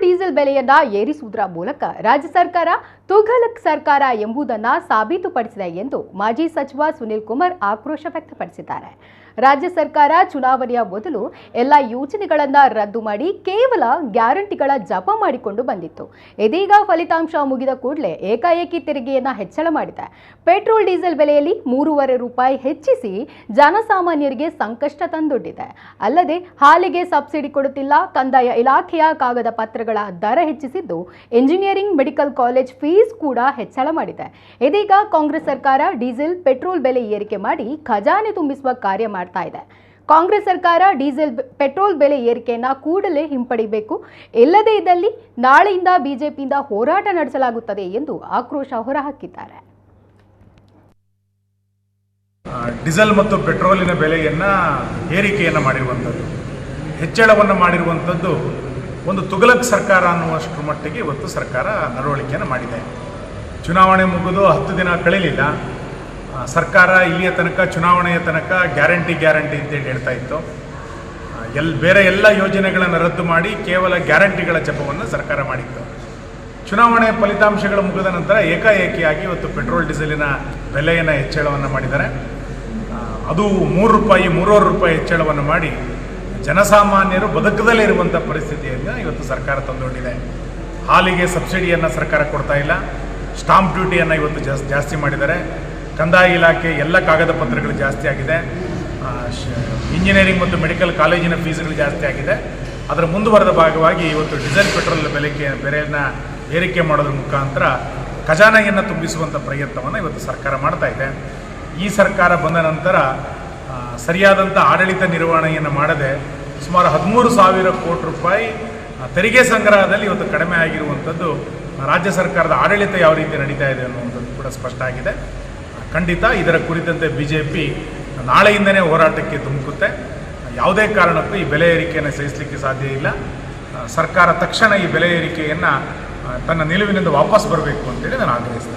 Diesel ಬೆಲೆಯನ್ನ ಏರಿಸುವುದರ ಮೂಲಕ ರಾಜ್ಯ ಸರ್ಕಾರ ತುಘಲಕ್ ಸರ್ಕಾರ ಎಂಬುದನ್ನು ಸಾಬೀತುಪಡಿಸಿದೆ ಎಂದು ಮಾಜಿ ಸಚಿವ ಸುನಿಲ್ ಕುಮಾರ್ ಆಕ್ರೋಶ ವ್ಯಕ್ತಪಡಿಸಿದ್ದಾರೆ. ರಾಜ್ಯ ಸರ್ಕಾರ ಚುನಾವಣೆಯ ಮೊದಲು ಎಲ್ಲ ಯೋಜನೆಗಳನ್ನು ರದ್ದು ಮಾಡಿ ಕೇವಲ ಗ್ಯಾರಂಟಿಗಳ ಜಪ ಮಾಡಿಕೊಂಡು ಬಂದಿತ್ತು. ಇದೀಗ ಫಲಿತಾಂಶ ಮುಗಿದ ಕೂಡಲೇ ಏಕಾಏಕಿ ತೆರಿಗೆಯನ್ನು ಹೆಚ್ಚಳ ಮಾಡಿದೆ. ಪೆಟ್ರೋಲ್ ಡೀಸೆಲ್ ಬೆಲೆಯಲ್ಲಿ 3.5 ರೂಪಾಯಿ ಹೆಚ್ಚಿಸಿ ಜನಸಾಮಾನ್ಯರಿಗೆ ಸಂಕಷ್ಟ ತಂದೊಡ್ಡಿದೆ. ಅಲ್ಲದೆ ಹಾಲಿಗೆ ಸಬ್ಸಿಡಿ ಕೊಡುತ್ತಿಲ್ಲ, ಕಂದಾಯ ಇಲಾಖೆಯ ಕಾಗದ ಪತ್ರಗಳ ದರ ಹೆಚ್ಚಿಸಿದ್ದು, ಇಂಜಿನಿಯರಿಂಗ್ ಮೆಡಿಕಲ್ ಕಾಲೇಜ್ ಫೀಸ್ ಕೂಡ ಹೆಚ್ಚಳ ಮಾಡಿದೆ. ಇದೀಗ ಕಾಂಗ್ರೆಸ್ ಸರ್ಕಾರ ಡೀಸೆಲ್ ಪೆಟ್ರೋಲ್ ಬೆಲೆ ಏರಿಕೆ ಮಾಡಿ ಖಜಾನೆ ತುಂಬಿಸುವ ಕಾರ್ಯ ಮಾಡ್ತಾ ಇದೆ. ಕಾಂಗ್ರೆಸ್ ಸರ್ಕಾರ ಡೀಸೆಲ್ ಪೆಟ್ರೋಲ್ ಬೆಲೆ ಏರಿಕೆಯನ್ನ ಕೂಡಲೇ ಹಿಂಪಡಿಬೇಕು, ಇಲ್ಲದೇ ಇದ್ದಲ್ಲಿ ನಾಳೆಯಿಂದ ಬಿಜೆಪಿಯಿಂದ ಹೋರಾಟ ನಡೆಸಲಾಗುತ್ತದೆ ಎಂದು ಆಕ್ರೋಶ ಹೊರಹಾಕಿದ್ದಾರೆ. ಡೀಸೆಲ್ ಮತ್ತು ಪೆಟ್ರೋಲಿನ ಬೆಲೆಯನ್ನ ಏರಿಕೆಯನ್ನು ಮಾಡಿರುವಂಥದ್ದು, ಹೆಚ್ಚಳವನ್ನು ಮಾಡಿರುವಂಥದ್ದು ಒಂದು ತುಘಲಕ್ ಸರ್ಕಾರ ಅನ್ನುವಷ್ಟರ ಮಟ್ಟಿಗೆ ಇವತ್ತು ಸರ್ಕಾರ ನಡವಳಿಕೆಯನ್ನು ಮಾಡಿದೆ. ಚುನಾವಣೆ ಮುಗಿದು 10 ದಿನ ಕಳೆಯಲಿಲ್ಲ. ಸರ್ಕಾರ ಇಲ್ಲಿಯ ತನಕ ಚುನಾವಣೆಯ ತನಕ ಗ್ಯಾರಂಟಿ ಅಂತೇಳಿ ಹೇಳ್ತಾ ಇತ್ತು. ಬೇರೆ ಎಲ್ಲ ಯೋಜನೆಗಳನ್ನು ರದ್ದು ಮಾಡಿ ಕೇವಲ ಗ್ಯಾರಂಟಿಗಳ ಜಪವನ್ನು ಸರ್ಕಾರ ಮಾಡಿತ್ತು. ಚುನಾವಣೆ ಫಲಿತಾಂಶಗಳು ಮುಗಿದ ನಂತರ ಏಕಾಏಕಿಯಾಗಿ ಇವತ್ತು ಪೆಟ್ರೋಲ್ ಡೀಸೆಲಿನ ಬೆಲೆಯನ್ನು ಹೆಚ್ಚಳವನ್ನು ಮಾಡಿದ್ದಾರೆ. ಅದು 3 ರೂಪಾಯಿ 3.5 ರೂಪಾಯಿ ಹೆಚ್ಚಳವನ್ನು ಮಾಡಿ ಜನಸಾಮಾನ್ಯರು ಬದುಕದಲ್ಲೇ ಇರುವಂಥ ಪರಿಸ್ಥಿತಿಯನ್ನು ಇವತ್ತು ಸರ್ಕಾರ ತಂದೊಡ್ಡಿದೆ. ಹಾಲಿಗೆ ಸಬ್ಸಿಡಿಯನ್ನು ಸರ್ಕಾರ ಕೊಡ್ತಾ ಇಲ್ಲ, ಸ್ಟಾಂಪ್ ಡ್ಯೂಟಿಯನ್ನು ಇವತ್ತು ಜಾಸ್ತಿ ಮಾಡಿದ್ದಾರೆ. ಕಂದಾಯ ಇಲಾಖೆ ಎಲ್ಲ ಕಾಗದ ಪತ್ರಗಳು ಜಾಸ್ತಿ ಆಗಿದೆ. ಇಂಜಿನಿಯರಿಂಗ್ ಮತ್ತು ಮೆಡಿಕಲ್ ಕಾಲೇಜಿನ ಫೀಸ್ಗಳು ಜಾಸ್ತಿ ಆಗಿದೆ. ಅದರ ಮುಂದುವರೆದ ಭಾಗವಾಗಿ ಇವತ್ತು ಡೀಸೆಲ್ ಪೆಟ್ರೋಲ್ ಬೆಲೆಯನ್ನು ಏರಿಕೆ ಮಾಡೋದ್ರ ಮುಖಾಂತರ ಖಜಾನೆಯನ್ನು ತುಂಬಿಸುವಂಥ ಪ್ರಯತ್ನವನ್ನು ಇವತ್ತು ಸರ್ಕಾರ ಮಾಡ್ತಾ ಇದೆ. ಈ ಸರ್ಕಾರ ಬಂದ ನಂತರ ಸರಿಯಾದಂಥ ಆಡಳಿತ ನಿರ್ವಹಣೆಯನ್ನು ಮಾಡದೆ ಸುಮಾರು 13,000 ಕೋಟಿ ರೂಪಾಯಿ ತೆರಿಗೆ ಸಂಗ್ರಹದಲ್ಲಿ ಇವತ್ತು ಕಡಿಮೆ ಆಗಿರುವಂಥದ್ದು ರಾಜ್ಯ ಸರ್ಕಾರದ ಆಡಳಿತ ಯಾವ ರೀತಿ ನಡೀತಾ ಇದೆ ಅನ್ನುವಂಥದ್ದು ಕೂಡ ಸ್ಪಷ್ಟ ಆಗಿದೆ. ಖಂಡಿತ ಇದರ ಕುರಿತಂತೆ ಬಿಜೆಪಿ ನಾಳೆಯಿಂದನೇ ಹೋರಾಟಕ್ಕೆ ಧುಮುಕುತ್ತೆ. ಯಾವುದೇ ಕಾರಣಕ್ಕೂ ಈ ಬೆಲೆ ಏರಿಕೆಯನ್ನು ಸಹಿಸಲಿಕ್ಕೆ ಸಾಧ್ಯ ಇಲ್ಲ. ಸರ್ಕಾರ ತಕ್ಷಣ ಈ ಬೆಲೆ ಏರಿಕೆಯನ್ನು ತನ್ನ ನಿಲುವಿನಿಂದ ವಾಪಸ್ ಬರಬೇಕು ಅಂತೇಳಿ ನಾನು ಆಗ್ರಹಿಸ್ತೇನೆ.